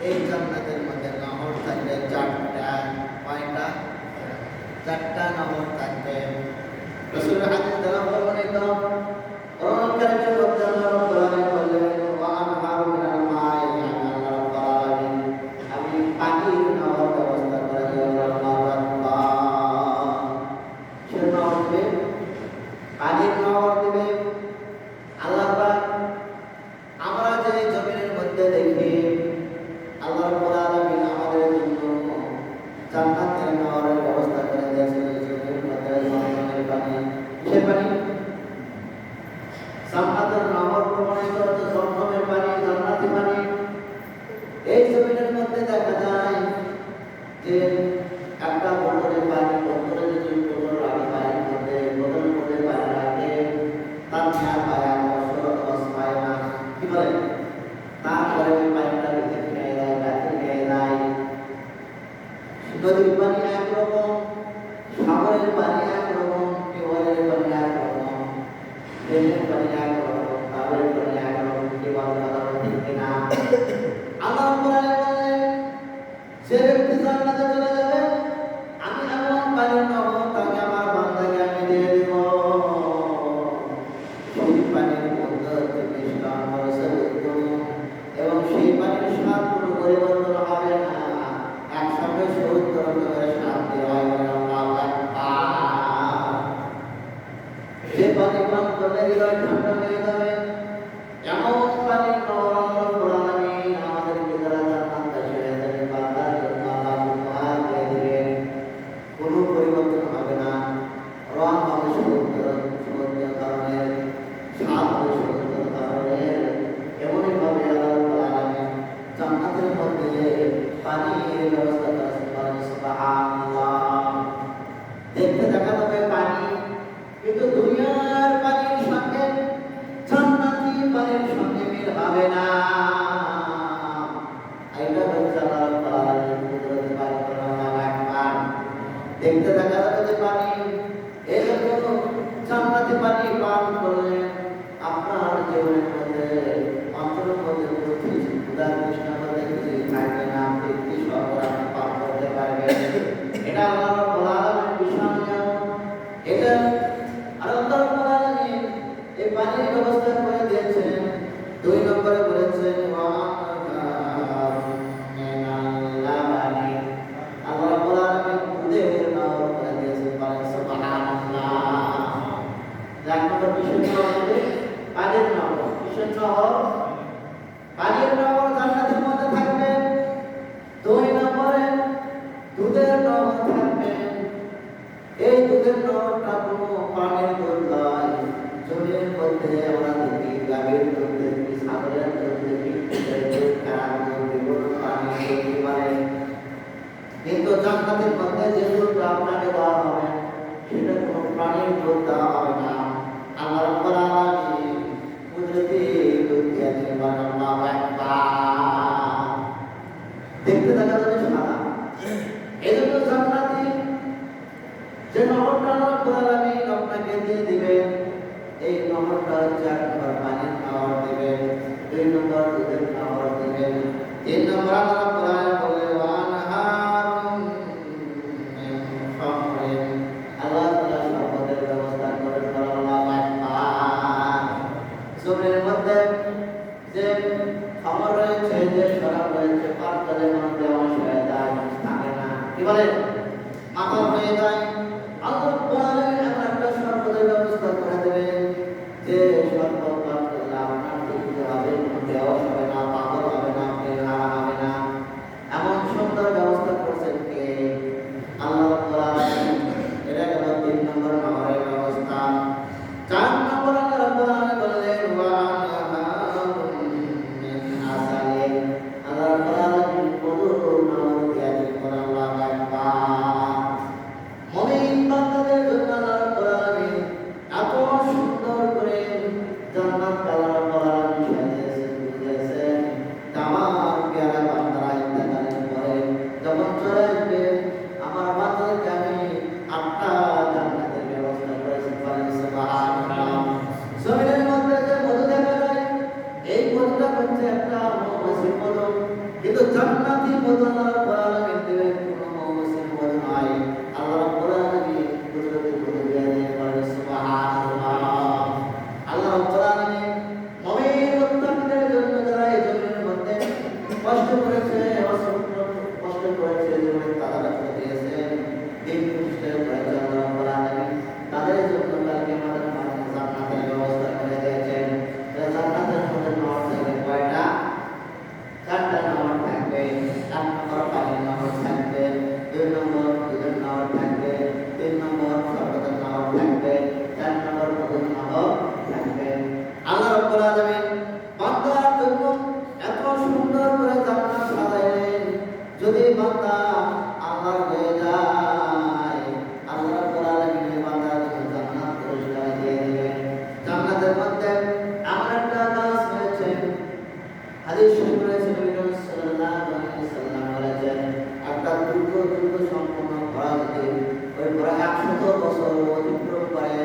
এই জান্নাতের মধ্যে নহর থাকবে চারটা। কয়টা? চারটা নহর থাকবে। রাসূল হাদিস দ্বারা বর্ণিত কোরআন কারীমের মধ্যে আল্লাহ রাব্বুল আলামিন বললেন ওয়া আনহারু মিনাল মাই, আল্লাহ রাব্বুল আলামিন আমি পানির নহর ব্যবস্থা করে দেব। আল্লাহু আকবার। সে নহর দিবে, পানির নহর দিবে আল্লাহ পাক। আমরা যে জমিনের মধ্যে দেখি আল্লাহ রাব্বুল আলামিন আমাদের জন্য জান্নাতের নহরের ব্যবস্থা করে দিয়েছেন। এই জমিনের মধ্যে জমজমের পানি, কিসের পানি? জান্নাতের নহর প্রমাণিত হচ্ছে জমজমের পানি, জান্নাতি পানি। এই জমিনের মধ্যে দেখা যায় যে একটা বোতলে পানি, বোতলে যদি বোতল রাখে পানির মধ্যে, বোতলের মধ্যে পানি রাখে তার মেয়াদ পায় 6 মাস। কি বলে? তারপরে ওই পানিটা রেখে খেয়ে দেয়, গাছে খেয়ে দেয়। নদীর পানি একরকম, সাগরের পানি একরকম, টিউবওয়েলের পানি একরকম, ড্রেনের পানি একরকম, টাবের পানি একরকম। কি বলে কথা ঠিক কিনা? আল্লাহ রাব্বুল আলামিন বলেন যে ব্যক্তি জান্নাতে চলে যাবে আমি এমন পানির নহর তাকে আমার বান্দাকে আমি দিয়ে দেব। সেই পানির মধ্যে থেকে মিষ্টান্ন রসের উদ্গম এবং সেই পানির স্বাদ কোনো পরিবর্তন হবে না। একসঙ্গে 70 রকমের স্বাদ দেওয়া হবে। আল্লাহু আকবার। যে পানি পান করলে হৃদয় ঠান্ডা হয়ে যাবে এমন পানির নহর আল্লাহ রাব্বুল আলামিন আমাদের ভিতরে জান্নাতে ছেড়ে দেবেন। বান্দার জন্য আল্লাহ উপহার দিয়ে দিবেন। কোনো পরিবর্তন হবে না। রং হবে সমুদ্র কারণের, স্বাদ হবে সমুদ্র কারণের। এমনই ভাবে আল্লাহ রাব্বুল আলামিন জান্নাতের মধ্যে পানির ব্যবস্থা করেছেন। সুবহানাল্লাহ। দেখতে দেখা যাবে পানি, কিন্তু দুনিয়ার পানির সঙ্গে জান্নাতি পানির সঙ্গে মিল হবে না। এটা হচ্ছে আল্লাহ রাব্বুল আলামিনের কুদরতের পানি। আল্লাহু আকবার। দেখতে দেখা যাবে যে পানি, এজন্য জান্নাতি পানি পান করলে আপনার জীবনের মধ্যে অন্তরের মধ্যে ক্ষুধা তৃষ্ণা বলতে কিছুই থাকবে না। তৃপ্তি সহকারে আপনি পান করতে পারবেন। এটা আল্লাহ রাব্বুল আলামিনের বিশাল নিয়ামত। এটা আল্লাহ রাব্বুল আলামিন এই পানির ব্যবস্থা করে দিয়েছেন। 2 নম্বরে বলেছেন ওয়া মিনাল লাবানি, আল্লাহ রাব্বুল আলামিন দুধের নহর করে দিয়েছেন। বলেন সুবহানাল্লাহ। 1 নম্বর কিসের নহর? পানির নহর। কিসের নহর? পানির নহর জান্নাতের মধ্যে থাকবে। 2 নম্বরে দুধের নহর থাকবে। এই দুধের নহরটা কোনো পানির দুধ নয়। জমির মধ্যে আমরা দেখি গাভীর দুধ দেখি, ছাগলের দুধ দেখি, কুকুরের দুধ, ভেড়ার দুধ, বিভিন্ন প্রাণীর দুধ পারে। কিন্তু জান্নাতের মধ্যে যে দুধটা আপনাকে দেওয়া হবে সেটা কোনো প্রাণীর দুধ দেওয়া হবে না। আল্লাহ রাব্বুল আলামিন কুদরতি দুধ দিয়ে দিবেন। আল্লাহু আকবার। দেখতে দেখা যাবে সাদা। এজন্য জান্নাতি যে নহরটা আল্লাহ রাব্বুল আলামিন আপনাকে দিয়ে দিবেন, এই নহরটা হচ্ছে 1 নম্বর পানির নহর দিবেন, 2 নম্বর দুধের নহর দিবেন, 3 নম্বর আল্লাহ রাব্বুল আলামিন বলেন ওয়া আনহারুম মিন খামরিন, আল্লাহ তাআলা শরবতের ব্যবস্থা করেন। আল্লাহু আকবার। জমিনের মধ্যে যে খামর রয়েছে, যে শরাব রয়েছে, পান করলে মানুষ বেহুশ হয়ে যায়, থাকে না। কি বলেন? মাতাল হয়ে যায়। আল্লাহ রাব্বুল আলামিন এমন একটা শরবতের ব্যবস্থা করে দেবেন যে শরবত পান করলে আপনার তৃপ্তি হবে, বেহুশ হবে না, পাগল হবে না, বেহারা হবে না। এমন সুন্দর ব্যবস্থা করছেন কে? আল্লাহ রাব্বুল আলামিন। এটা গেল 3 নম্বর নহরের ব্যবস্থা। 4 নম্বর আল্লাহ রাব্বুল আলামিন বললেন ওয়া আনহারুম মিন আসালিন, আল্লাহ রাব্বুল আলামিন মধুর নহর দিয়ে দিবেন। আল্লাহু আকবার। কিন্তু জান্নাতি মধু আল্লাহ রাব্বুল আলামিন দেবেন কোনো মৌসুম মধু নয়। আল্লাহ রাব্বুল আলামিন কুদরতি মধু দিয়ে দেন, বলেন সুবহানাল্লাহ। আল্লাহ রাব্বুল আলামিন মুমিন মুত্তাকিদের জন্য যারা এই জমিনের মধ্যে কষ্ট করেছে, কষ্ট করেছে, জীবনে তারা দিয়েছেন, দিন প্রতিষ্ঠা করেছে আল্লাহ রাব্বুল আলামিন তাদের জন্য কালকে আমাদের মাঝে জান্নাতের ব্যবস্থা করে দিয়েছেন। জান্নাতের মধ্যে নহর থাকবে কয়টা? 4টা নহর থাকবে। 1 নম্বর পানির নহর থাকবে, 2 নম্বর দুধের নহর থাকবে, 3 নম্বর শরবতের নহর থাকবে, 4 নম্বর মধুর নহর থাকবে। আল্লাহ রাব্বুল আলামিন বান্দার জন্য এত সুন্দর করে জান্নাত সাজালেন, যদি বান্দা আল্লাহর হয়ে যায় আল্লাহ রাব্বুল আলামিন বান্দার জন্য জান্নাত পরিষ্কার দিয়ে দিবেন। জান্নাতের মধ্যে এমন একটা গাছ রয়েছে, হাদিস শরীফে রয়েছে, নবী সাল্লাল্লাহু আলাইহি ওয়াসাল্লাম বলেছেন, একটা দুর্গ সম্পূর্ণ ঘোড়া যদি ওই ঘোড়া 100 বছর অতিক্রম করে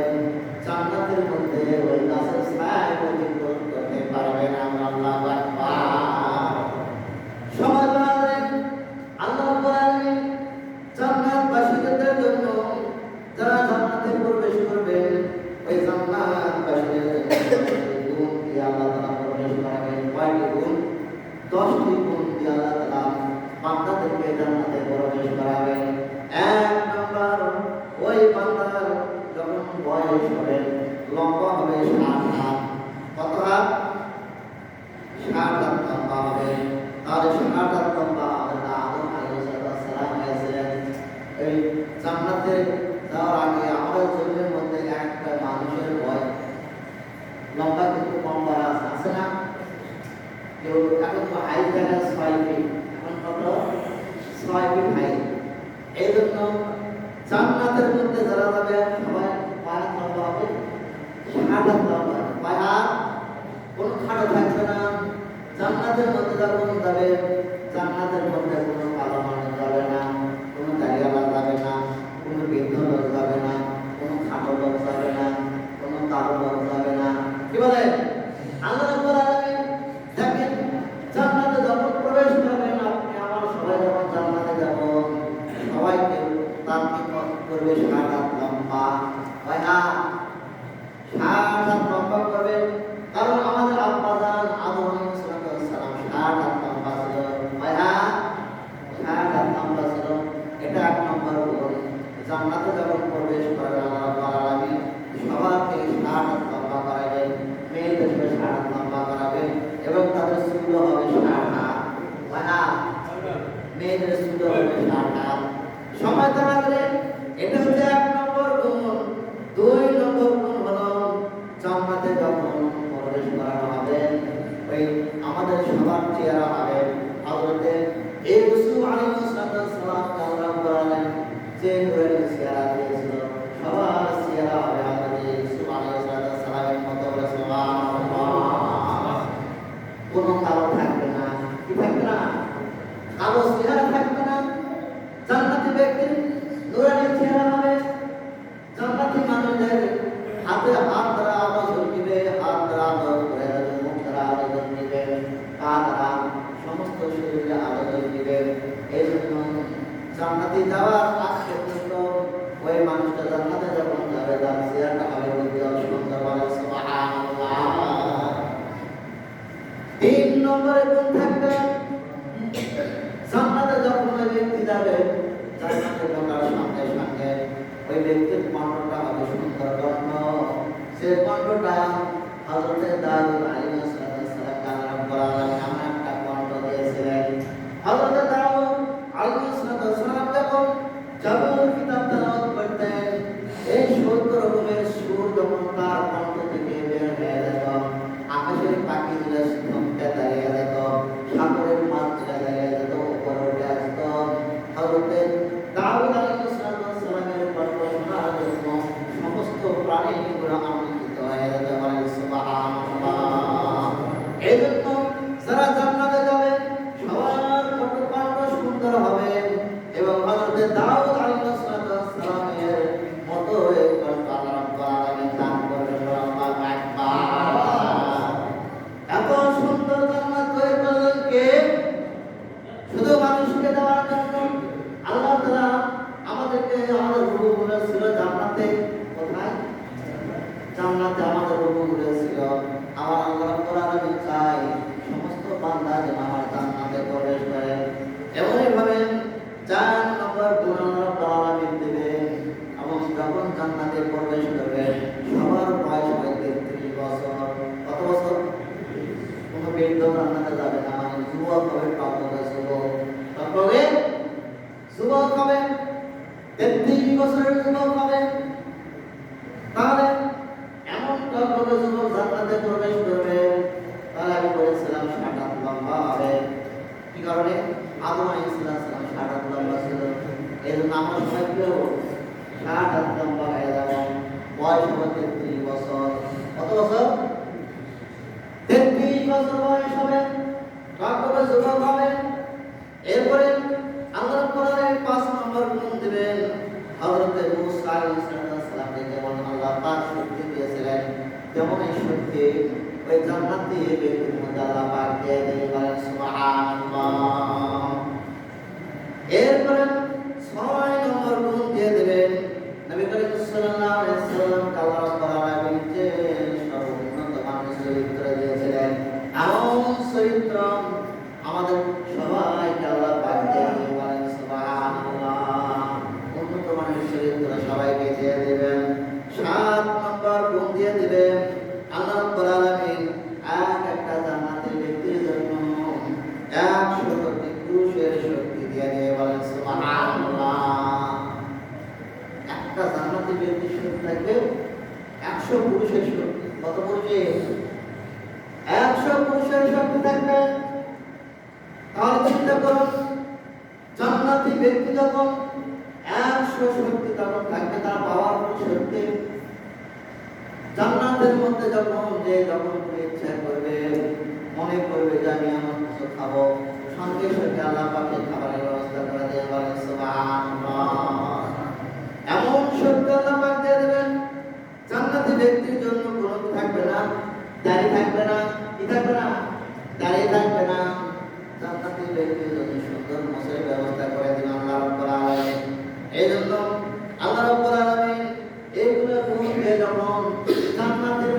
জান্নাতের মধ্যে ওই গাছের ছায়ায় অতিক্রম করতে পারবে না। আল্লাহু আকবার। সমাজ আল্লাহ রাব্বুল আলামিন জান্নাতবাসীদের জন্য যারা জান্নাতে প্রবেশ করবে ওই জান্নাতবাসীদের গুণ দিয়ে আল্লাহ তাআলা প্রবেশ করাবেন। কয়টি গুণ? 10টি গুণ দিয়ে আল্লাহ তাআলা বান্দাদেরকে জান্নাতে প্রবেশ করাবেন। 1 নম্বর, ওই বান্দার যখন বয়স হবে, লম্বা হবে 60 হাত। কত হাত? 60 হাত লম্বা হবে। তাহলে 60 হাত লম্বা আদম আলাইহিস সালাম হয়েছিলেন। এই জান্নাতে যাওয়ার আগে আমাদের জমিনের মধ্যে একটা মানুষের বয়স লম্বা কিন্তু কম বড় আছে না? কেউ এখন তো হাইট দেখা 6 ফিট, এখন কত? 6 ফিট হাইট। এই জন্য জান্নাতের মধ্যে যারা যাবে সবাই কয় হাত লম্বা হবে? 60 হাত লম্বা। কয় হাত? কোনো খাটো থাকবে না। জান্নাতের মধ্যে যখন যাবে জান্নাতের মধ্যে কোনো কালো মানুষ যাবে না, কোনো দাড়িওয়ালা যাবে না, কোনো বৃদ্ধ লোক যাবে না, কোনো খাটো লোক যাবে না, কোনো কালো লোক যাবে না। কি বলে? আল্লাহ রাব্বুল আলামিন দেখেন জান্নাতে যখন প্রবেশ করবেন, আপনি আমার সবাই যখন জান্নাতে যাব সবাইকে তার কি করবে? 60 হাত লম্বা। কয় হাত? 60 হাত লম্বা করবে। কারণ আমাদের আব্বা জান আদম আলাইহিস সালাম 60 হাত লম্বা ছিল। কয় হাত? 60 হাত লম্বা ছিল। এটা 1 নম্বর গুণ। জান্নাতে যখন প্রবেশ করবে আল্লাহ রাব্বুল আলামিন সবাইকে 60 হাত লম্বা করাবেন, মেয়েদেরকে 60 হাত লম্বা করাবেন এবং তাদের চুল হবে 60 হাত। কয় হাত? মেয়েদের চুল হবে 60 হাত। সময় দেওয়া গেলে এটা হচ্ছে 1 নম্বর গুণ। 2 নম্বর গুণ হলো জান্নাতে যখন প্রবেশ করানো হবে ওই আমাদের সবার চেহারা হবে হযরতে ইউসুফ আলাইহিস সালাম আল্লাহ বলেন যে নূরের চেহারা দিয়েছিল সবার চেহারা হবে হযরতে ইউসুফ আলাইহিস সালামের মতো। বলে সুবহানাল্লাহ। কোনো কালো থাকবে না। কি থাকবে না? কালো চেহারা থাকবে না। জান্নাতি ব্যক্তির নূরানি চেহারা হবে। জান্নাতি মানুষদের হাতে হাত দ্বারা আলো ঝলকিবে, হাত দ্বারা আলো ঘুরে যাবে, মুখ দ্বারা আলো ঝলকিবে, পা দ্বারা সমস্ত শরীরে আলো ঝলকিবে। এই জন্য জান্নাতে যাওয়ার আগ পর্যন্ত ওই মানুষটা জান্নাতে যখন যাবে তার চেহারাটা হবে উজ্জ্বল সুন্দর। বলে সুবহানাল্লাহ। 3 নম্বরে গুণ থাকবে জান্নাতে যখন ওই ব্যক্তি যাবে জান্নাতে ঢোকার সঙ্গে সঙ্গে ওই ব্যক্তির কণ্ঠটা হবে সুন্দর কণ্ঠ। সে কণ্ঠটা হযরতে দাউদ আলাইহিস সালাম আল্লাহ রাব্বুল আলামিন এমন একটা কণ্ঠ দিয়েছিলেন। হযরতে দাউদ আলাইহিস সালাম যখন জাবুর কিতাব তেলাওয়াত করতেন, এই 70 রকমের সুর যখন তার কণ্ঠ থেকে বের হয়ে যেত, আকাশের পাখিগুলো থমকে দাঁড়িয়ে যেত, সাগরের মাছগুলো দাঁড়িয়ে যেত, উপরে উঠে আসত। হযরতে দাউদ আলাইহিস সালামের কণ্ঠ শোনার জন্য সমস্ত প্রাণীগুলো আনন্দিত হয়ে যেত। বলে সুবহানাল্লাহ। এই জন্য যারা শিখে দেওয়ার জন্য আল্লাহ তাআলা আমাদেরকে আমাদের রূপগুলো ছিল জান্নাতে। কোথায়? জান্নাতে আমাদের রূপগুলো ছিল। আমার আল্লাহ রাব্বুল আলামিন চাই সমস্ত বান্দা যেন আমার জান্নাতে প্রবেশ করে। এমনইভাবে 4 নম্বর গুণ আল্লাহ রাব্বুল আলামিন দিবেন এবং যখন জান্নাতে প্রবেশ করবে সবার বয়স হয় 33 বছর। কত বছর? কোনো বৃদ্ধ জান্নাতে যাবে না, মানে যুবক হবে, টকবগে যুবক হবে, 33 বছরের যুবক হবে। তাহলে এমন টকবগে যুবক জান্নাতে প্রবেশ করবে, তাহলে আমি বলেছিলাম 60 হাত লম্বা হবে। কি কারণে? আদম আলাইহিস সালাম 60 হাত লম্বা ছিল, এই জন্য আমরা সবাই কি হবো? 60 হাত লম্বা হয়ে যাবো। বয়স হবে 33 বছর। কত বছর? 33 বছর বয়স হবে, টকবগে যুবক হবে। এরপরে আল্লাহ কোরআনের 5 নম্বর গুণ দিবেন। হযরত মূসা আলাইহিস সালামকে যেমন আল্লাহ পাক শক্তি দিয়েছিলেন, তেমন এই শক্তি ওই জান্নাতি ব্যক্তির মধ্যে আল্লাহ পাক দিয়ে দিবেন। সুবহানাল্লাহ। এরপরে 6 নম্বর গুণ দিয়ে দিবেন। নবী করিম সাল্লাল্লাহু আলাইহি ওয়াসাল্লাম আল্লাহ রাব্বুল আলামিন যে সর্বোন্নত মানের চরিত্র দিয়েছিলেন, এমন চরিত্র আমাদের সবাইকে আল্লাহ পাক দিয়ে দিবেন। সুবহানাল্লাহ। উন্নত মানের চরিত্র সবাইকে দিয়ে দিবেন। 7 নম্বর গুণ দিয়ে দিবেন। আল্লাহ রাব্বুল আলামিন একটা জান্নাতের ব্যক্তির জন্য 100 কোটি পুরুষের শক্তি দিয়ে দিবেন। সুবহানাল্লাহ। একটা জান্নাতের ব্যক্তির শক্তি থাকবে 100 পুরুষের শক্তি। কত পুরুষের? 100 পুরুষের শক্তি থাকবে। তাহলে চিন্তা করুন, জান্নাতি ব্যক্তি যখন 100 শক্তি তখন থাকবে, তার পাওয়ারফুল শক্তি। জান্নাতের মধ্যে যখন ইচ্ছা করবে, মনে করবে যে আমি আমার কিছু খাবো, সঙ্গে সঙ্গে আল্লাহ পাকে খাবারের ব্যবস্থা করে দিয়ে বলেন সুবহানাল্লাহ। এমন শক্তি আল্লাহ পাক দিয়ে দেবেন, জান্নাতি ব্যক্তির জন্য কোনো কি থাকবে না? দাড়ি থাকবে না। কি থাকবে না? দাড়ি থাকবে না। জান্নাতি ব্যক্তির জন্য সুন্দর মোছের ব্যবস্থা করে দিন আল্লাহ রাব্বুল আলামিন। এই জন্য আল্লাহ রাব্বুল আলামিন এইগুলো গুণ দিয়ে যখন জান্নাতের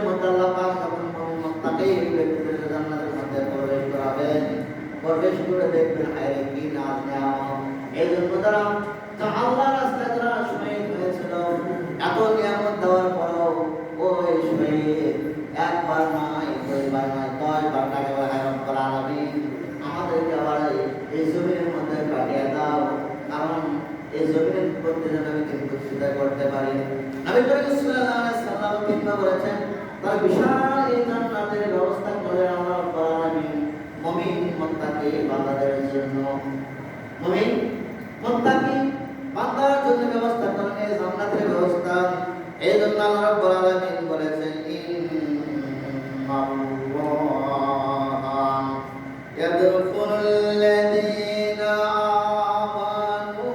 মধ্যে আল্লাহ পাক যখন মুত্তাকি ব্যক্তিদের জান্নাতের মধ্যে প্রবেশ করাবেন, প্রবেশ করে দেখবেন হায়রে কি নাজ নেয়ামত। এই জন্য তারা আল্লাহর রাস্তায় যারা শহীদ হয়েছিল, এত নিয়ামত দেওয়ার পরও ওই শহীদ একবার নয়, দুইবার নয়, 10 বার টাকা হায় রাব্বুল আলামিন আমাদেরকে আবার এই জমিনের মধ্যে পাঠিয়ে দাও, কারণ এই জমিনের মধ্যে যেন আমি কিন্তু সুবিধা করতে পারি। নবী করিম সাল্লাল্লাহু আলাইহি ওয়াসাল্লাম চিন্তা করেছেন, তার বিশাল এই জান্নাতের ব্যবস্থা করে আল্লাহ রাব্বুল আলামিন মুমিন মুত্তাকি বান্দাদের জন্য, মুমিন মুত্তাকি বান্দার জন্য ব্যবস্থা করেন এই জান্নাতের ব্যবস্থা। এই জন্য আল্লাহ রাব্বুল আলামিন বলেছেন, ইন্নাল্লাহ ইয়াদখুলুল্লাযীনা আমানু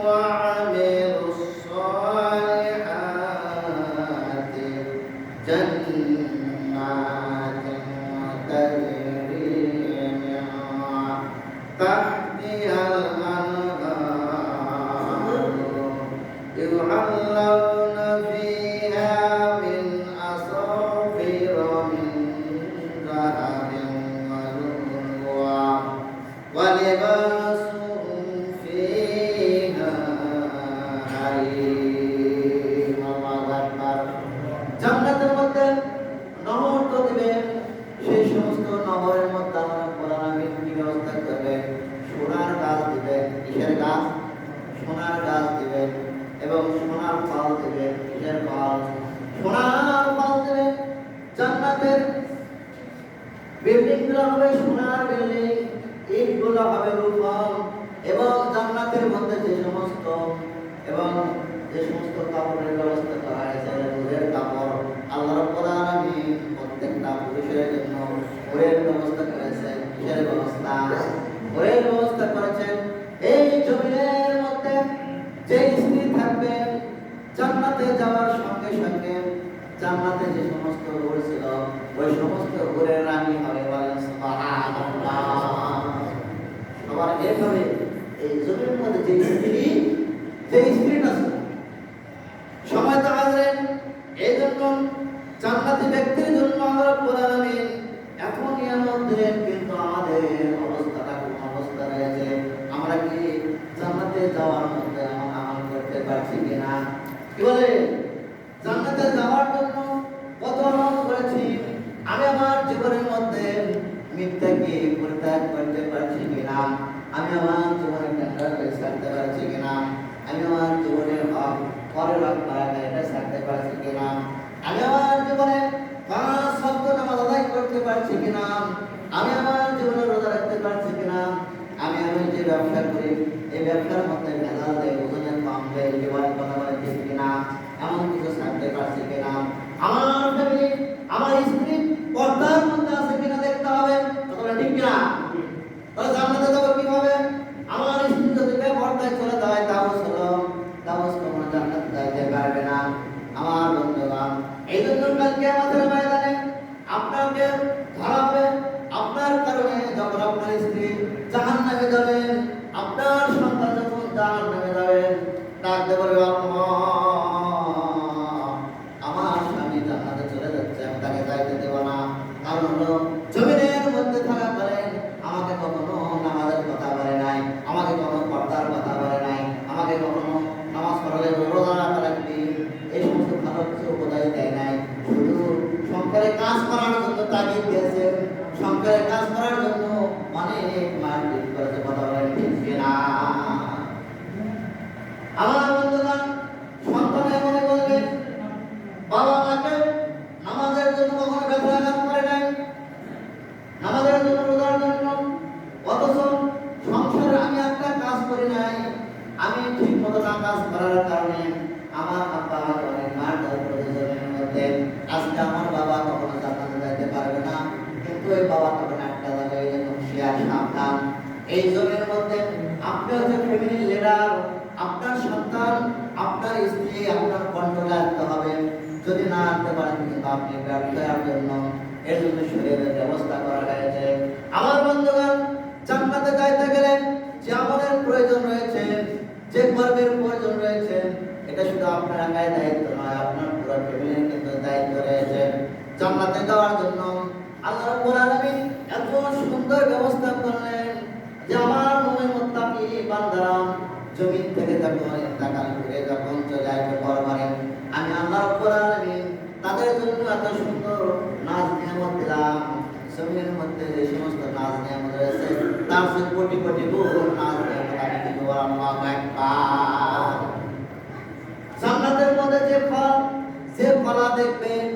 ওয়া আমিলুস সালিহাতি জান্নাতিন তাজরি মিন তাহতিহাল يحلون فيها من أساور من ذهب ولؤلؤا ولباسهم فيها حرير। الله أكبر। জান্নাতের মধ্যে নহর তো দিবেন, সেই সমস্ত নহরের মধ্যে আমরা কোরআনের কি ব্যবস্থা করবে? সোনার গাছ দিবেন। কিসের গাছ? সোনার গাছ দিবেন এবং সোনার ফল দেবে। কিসের ফল? সোনার ফল দেবে। জান্নাতের বিল্ডিং গুলো হবে সোনার বিল্ডিং, ইটগুলো হবে রূপার, এবং জান্নাতের মধ্যে যে সমস্ত কাপড়ের ব্যবস্থা করা হয়েছে, রূপের কাপড়, আল্লাহ রাব্বুল আলামিন প্রত্যেকটা পুরুষের জন্য ওরের ব্যবস্থা করেছেন। কিসের ব্যবস্থা? ওরের ব্যবস্থা করেছেন। এই জমিনের মধ্যে যে স্ত্রী থাকবে, জান্নাতে যাওয়ার সঙ্গে সঙ্গে জান্নাতে যে সমস্ত হুর ছিল, ওই সমস্ত হুরের রানী হবে। বলেন সুবহানাল্লাহ। আবার এভাবে এই জমির মধ্যে যে স্ত্রীটা আছে সময় তো হাজরেন, এই জন্য জান্নাতি ব্যক্তির জন্য আল্লাহ রাব্বুল আলামিন এখন নিয়ামত দিলেন, কিন্তু আমাদের অবস্থাটা কোন অবস্থা রয়েছে? আমরা কি জান্নাতে যাওয়ার মধ্যে আমল করতে পারছি কিনা? কি বলে জান্নাতে যাওয়ার জন্য কত আমল করেছি? আমি আমার জীবনের মধ্যে মিথ্যাকে পরিত্যাগ করতে পারছি কিনা? আমি আমার জীবনের টেন্ডারকে ছাড়তে পারছি কিনা? আমি আমার জীবনের হক পরের হক এটা ছাড়তে পারছি কিনা? আমি আমার জীবনে 5 ওয়াক্ত নামাজ আদায় করতে পারছি কিনা? আমি আমার জীবনে রোজা রাখতে পারছি কিনা? আমি যে ব্যবসা করি এই ব্যবসার মধ্যে ভেজাল দেয়, ওজনের কম দেয়, এবার কথা বলে ঠিক কিনা? এমন কিছু ছাড়তে পারছি কিনা? আমার ফ্যামিলি, আমার স্ত্রী পর্দার মধ্যে আছে কিনা দেখতে হবে। কথা ঠিক কিনা? তাহলে জান্নাতে যাবো কিভাবে? আমার স্ত্রী যদি বেপর্দায় চলে যায় তাহলে কোনো জান্নাতে যাইতে পারবে না। আমার বন্ধুগণ, এই জন্য কালকে আমাদের ময়দানে আপনাকে ধরা হবে। আপনার কারণে যখন আপনার স্ত্রী জাহান্নামে যাবেন, আপনার সন্তান যখন জাহান্নামে যাবেন, ডাকতে বলবে আমার স্বামী জান্নাতে চলে যাচ্ছে, আমি তাকে যাইতে দেব না। কারণ হলো জমিনের মধ্যে থাকাকালীন আমাকে কখনো নামাজের কথা বলে নাই, আমাকে কখনো পর্দার কথা বলে নাই, আমাকে কখনো নামাজ পড়ালে রোজা রাখবি এই সমস্ত ভালো কিছু উপদেশ দেয় নাই। শুধু সংসারে কাজ করার জন্য তাগিদ দিয়েছে, সংসারে কাজ করার জন্য অনেক মারপিট করেছে। কথা বলেন ঠিক কিনা? আমার বন্ধুগণ, সন্তান মনে করবে বাবা মাকে নামাজের জন্য কখনো ব্যবহার করে নাই, নামাজের জন্য রোজার জন্য, অথচ সংসারে আমি একটা কাজ করি নাই, আমি ঠিক মতো না কাজ করার কারণে আমার আব্বা আমাকে অনেক মারধর করেছে জমির মধ্যে। আজকে আমার বাবা কখনো জান্নাতে যাইতে পারবে না, কিন্তু ওই বাবা তখন একটা যাবে। এই জন্য হুঁশিয়ার, সাবধান। এই জমির মধ্যে আপনি হচ্ছে ফ্যামিলির লিডার, আপনার সন্তান, আপনার স্ত্রী আপনার কন্ট্রোলে আনতে হবে। যদি না আনতে পারেন কিন্তু আপনি ব্যর্থতার জন্য এর জন্য শরীরের ব্যবস্থা করা হয়েছে। আমার বন্ধুগণ, জান্নাতে যাইতে গেলে যে আমলের প্রয়োজন রয়েছে, যে কর্মের প্রয়োজন রয়েছে, এটা শুধু আপনার একাই দায়িত্ব নয়, আপনার পুরো ফ্যামিলির কিন্তু দায়িত্ব রয়েছে। জান্নাতে যাওয়ার জন্য আল্লাহ রাব্বুল আলামিন এত সুন্দর ব্যবস্থা করলেন যে আমার মুমিন মুত্তাকি বান্দারা জমিন থেকে যখন ইন্তেকাল করে যখন চলে আসবে পরপারে, আমি আল্লাহ রাব্বুল আলামিন তাদের জন্য এত সুন্দর নাজ নিয়ামত দিলাম। জমিনের মধ্যে যে সমস্ত নাজ নিয়ামত রয়েছে তার চেয়ে কোটি কোটি গুণ নাজ নিয়ামত আমি দিব। আল্লাহু আকবার। জান্নাতের মধ্যে যে ফলা দেখবেন,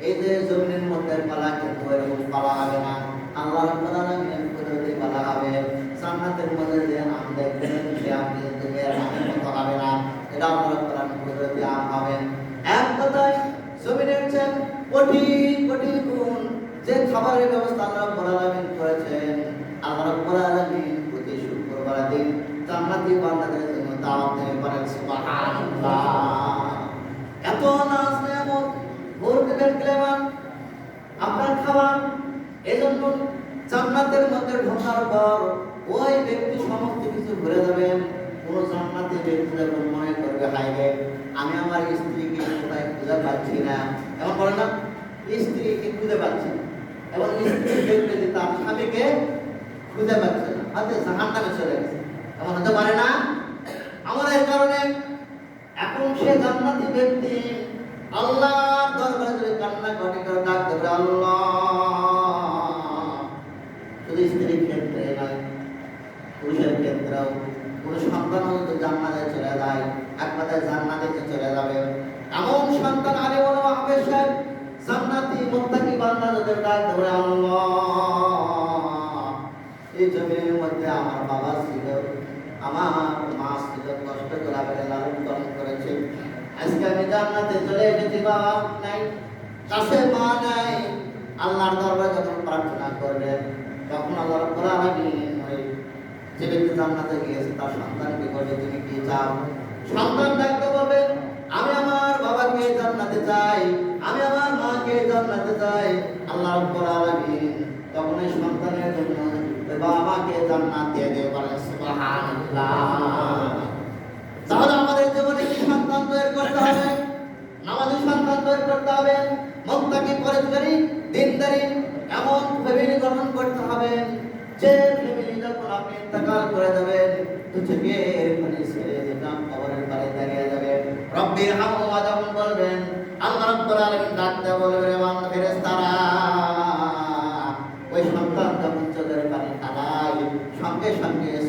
এই যে জমিনের মধ্যে ফলা কিন্তু এরকম ফলা হবে না, আল্লাহ রাব্বুল আলামিনের কুদরতে ফলা হবে। জান্নাতের মধ্যে যে আম দেখবেন সে আম কিন্তু এর আমের মতো হবে না, এটা আল্লাহ রাব্বুল আলামিনের কুদরতে আম হবে। এক কথায় জমিনের চেয়ে কোটি কোটি গুণ যে খাবারের ব্যবস্থা আল্লাহ রাব্বুল আলামিন করেছেন। আল্লাহ রাব্বুল আলামিন প্রতি শুক্রবার দিন জান্নাতি বান্দাদের জন্য দাওয়াত দেন, বলেন সুবহানাল্লাহ। এত নাজ নিয়ামত ভোর দেবেন ক্লেমান আপনার খাবার। এজন্য জান্নাতের মধ্যে ঢোকার পর ওই ব্যক্তি সমস্ত কিছু ভুলে যাবেন। কোন জান্নাতি ব্যক্তি যখন মনে করবে হাইরে আমি আমার স্ত্রীকে কোথায় খুঁজে পাচ্ছি না, এমন বলে না, স্ত্রীকে খুঁজে পাচ্ছি না, এবং স্ত্রী দেখবে যে তার স্বামীকে খুঁজে পাচ্ছে না, হয়তো জাহান্নামে চলে গেছে, এমন হতে পারে না? আমার এই কারণে এখন সে জান্নাতি ব্যক্তি আল্লাহর দরবারে যদি কান্নাকাটি করে ডাক দেবে আল্লাহ, শুধু স্ত্রীর ক্ষেত্রে নয়, পুরুষের ক্ষেত্রেও কোনো সন্তানও যদি জান্নাতে চলে যায়, এক কথায় জান্নাতে চলে যাবে। এমন সন্তান আগে বলো হবে সাহেব জান্নাতি মুত্তাকি বান্দা যাদের ডাক দেবে আল্লাহ, এই জমিনের মধ্যে আমার বাবা ছিল, আমার মা ছিল, কষ্ট করে আমাকে লালন পালন করেছে, আজকে আমি জান্নাতে চলে এসেছি, বাবা নাই, কাছে মা নাই। আল্লাহর দরবারে যখন প্রার্থনা করবেন তখন আল্লাহ রাব্বুল আলামিন ওই যে ব্যক্তি জান্নাতে গিয়েছে তার সন্তানকে বলবে তুমি কি চাও? সন্তান ডাকতে বলবে আমি আমার বাবাকে জান্নাতে চাই, আমি আমার মাকে জান্নাতে চাই। আল্লাহ রাব্বুল আলামিন তখন এই সন্তানের জন্য বাবাকে জান্নাত দিয়ে দেবে, বলেন তাহলে আমাদের জীবনে কি সন্তান তৈরি করতে হবে? নামাজি সন্তান তৈরি করতে হবে, মুত্তাকি পরেজগারি দিনদারি এমন ফ্যামিলি গঠন করতে হবে যে ফ্যামিলি যখন আপনি ইন্তেকাল করে যাবেন তো চোখের পানি ছেড়ে দিলাম কবরের পারে দাঁড়িয়ে যাবে রব্বির হামহুমা যখন বলবেন আল্লাহ রাব্বুল আলামিন ডাকতে বলবেন আমার ফেরেশতারা